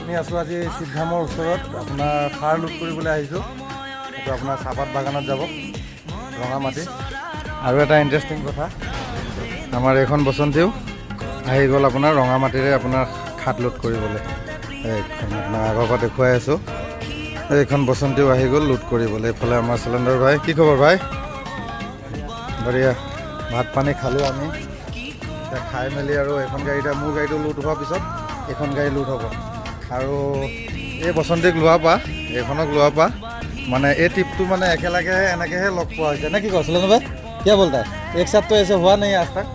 আমি আছোঁ আজি সিদ্ধামৰ ওচৰত আপোনাৰ সাৰ লুট কৰিবলৈ আহিছোঁ। এইটো আপোনাৰ চাহপাত বাগানত যাব, ৰঙামাটি। আৰু এটা ইণ্টাৰেষ্টিং কথা, আমাৰ এইখন বসন্তীও আহি গ'ল আপোনাৰ ৰঙামাটিৰে আপোনাৰ খাত লুট কৰিবলৈ। এইখন আপোনাৰ আগৰ পৰা দেখুৱাই আছোঁ। এইখন বসন্তীও আহি গ'ল লুট কৰিবলৈ। এইফালে আমাৰ চিলিণ্ডাৰ ভাই, কি খবৰ ভাই? বঢ়িয়া। ভাত পানী খালোঁ আমি, এতিয়া খাই মেলি আৰু এইখন গাড়ীতে, মোৰ গাড়ীটো লুট হোৱাৰ পিছত এইখন গাড়ী লুট হ'ব। আৰু এই বসন্তীক লোৱাৰ পৰা, এইখনক লোৱাৰ পৰা মানে এই ট্ৰিপটো মানে একেলগে এনেকৈহে লগ পোৱা হৈছে নে কি কয় চিলিণ্ডাৰ ভাই? কিয় বলতা এক সাথ তো এসে হোৱা নাই আজ তাক,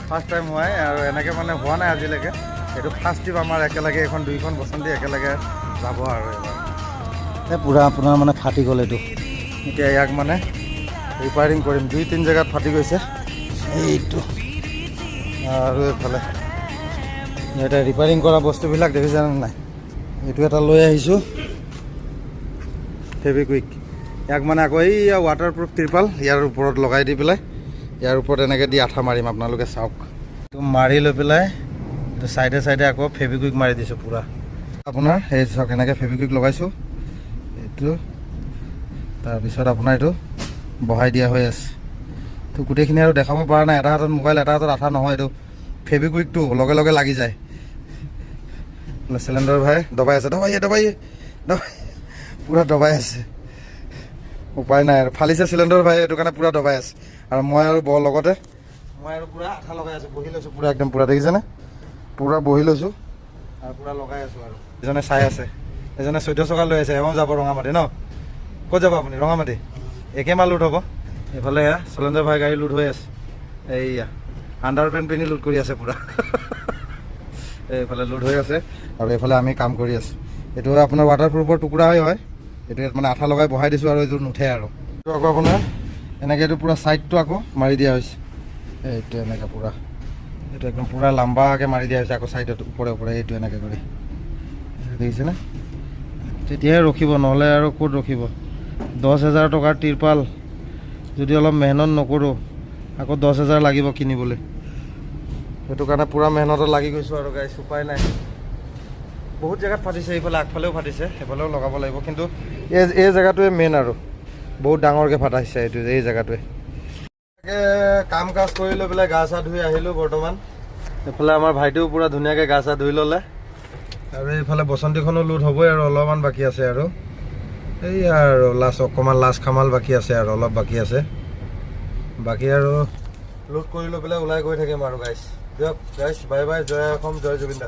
ফাৰ্ষ্ট টাইম হোৱাই আৰু এনেকৈ মানে হোৱা নাই আজিলৈকে। এইটো ফাৰ্ষ্ট ট্ৰিপ আমাৰ একেলগে, এইখন দুইখন বসন্তী একেলগে যাব আৰু এইবাৰ। এই পূৰা আপোনাৰ মানে ফাটি গ'ল এইটো। এতিয়া ইয়াক মানে ৰিপেয়াৰিং কৰিম, 2-3 জেগাত ফাটি গৈছে এইটো। আৰু এইফালে ইয়াতে ৰিপেয়াৰিং কৰা বস্তুবিলাক দেখিছেনে নাই? এইটো এটা লৈ আহিছোঁ ফেভিকুইক। ইয়াক মানে আকৌ এই ৱাটাৰপ্ৰুফ ত্ৰিপাল ইয়াৰ ওপৰত লগাই দি পেলাই, ইয়াৰ ওপৰত এনেকৈ দি আঠা মাৰিম, আপোনালোকে চাওক। এইটো মাৰি লৈ পেলাই এইটো চাইডে চাইডে আকৌ ফেভিকুইক মাৰি দিছোঁ পূৰা। আপোনাৰ এই চাওক এনেকৈ ফেভিকুইক লগাইছোঁ এইটো। তাৰপিছত আপোনাৰ এইটো বহাই দিয়া হৈ আছে। তো গোটেইখিনি আৰু দেখাব পৰা নাই, এটা হাতত মোবাইল এটা হাতত আঠা নহয়, এইটো ফেভিকুইকটো লগে লগে লাগি যায়। চিলিণ্ডাৰ ভাই দবাই আছে, দবাই পূৰা দবাই আছে। উপায় নাই আৰু, ফালিছে চিলিণ্ডাৰ ভাই, এইটো কাৰণে পূৰা দবাই আছে। আৰু মই আৰু লগতে মই আৰু পূৰা আঠা লগাই আছোঁ, বহি লৈছোঁ পূৰা, একদম পূৰা দেখিছেনে? পূৰা বহি লৈছোঁ আৰু পূৰা লগাই আছোঁ। আৰু এজনে চাই আছে, এজনে 14 চকা লৈ আছে। এওঁ যাব ৰঙামাটি ন? ক'ত যাব আপুনি? ৰঙামাটি। একে মাল লুট হ'ব। এইফালে এয়া চিলিণ্ডাৰ ভাই গাড়ী লুট হৈ আছে। এইয়া আণ্ডাৰ পেণ্ট পিন্ধি লুট কৰি আছে পূৰা। এইফালে লুট হৈ আছে আৰু এইফালে আমি কাম কৰি আছোঁ। এইটো আপোনাৰ ৱাটাৰপ্ৰুফৰ টুকুৰাই হয়। এইটো ইয়াত মানে আঠা লগাই বহাই দিছোঁ আৰু এইটো নুঠে আৰু। এইটো আকৌ আপোনাৰ এনেকৈ এইটো পূৰা ছাইডটো আকৌ মাৰি দিয়া হৈছে। এইটো এনেকৈ পূৰা, এইটো একদম পূৰা লাম্বাকৈ মাৰি দিয়া হৈছে আকৌ ছাইডত ওপৰে ওপৰে, এইটো এনেকৈ কৰি দেখিছেনে? তেতিয়াহে ৰখিব, নহ'লে আৰু ক'ত ৰখিব। 10,000 টকাৰ তিৰপাল যদি অলপ মেহনত নকৰোঁ, আকৌ 10,000 লাগিব কিনিবলৈ। সেইটো কাৰণে পূৰা মেহনতত লাগি গৈছোঁ আৰু গাইছ, উপায় নাই। বহুত জেগাত ফাটিছে, এইফালে আগফালেও ফাটিছে, সেইফালেও লগাব লাগিব। কিন্তু এই জেগাটোৱে মেইন আৰু বহুত ডাঙৰকৈ ফাটাইছে এইটো, এই জেগাটোৱে। কাম কাজ কৰি লৈ পেলাই গা চা ধুই আহিলোঁ বৰ্তমান। এইফালে আমাৰ ভাইটিও পূৰা ধুনীয়াকৈ গা চা ধুই ল'লে। আৰু এইফালে বসন্তীখনো লুট হ'বই আৰু অলপমান বাকী আছে আৰু। এইয়া আৰু অকণমান লাষ্ট খামাল বাকী আছে আৰু অলপ বাকী আছে। বাকী আৰু লুট কৰি লৈ পেলাই ওলাই গৈ থাকিম আৰু গাইছ। দিয়ক গাইছ, বাই বাই, জয় অসম, জয় জুবিন দা।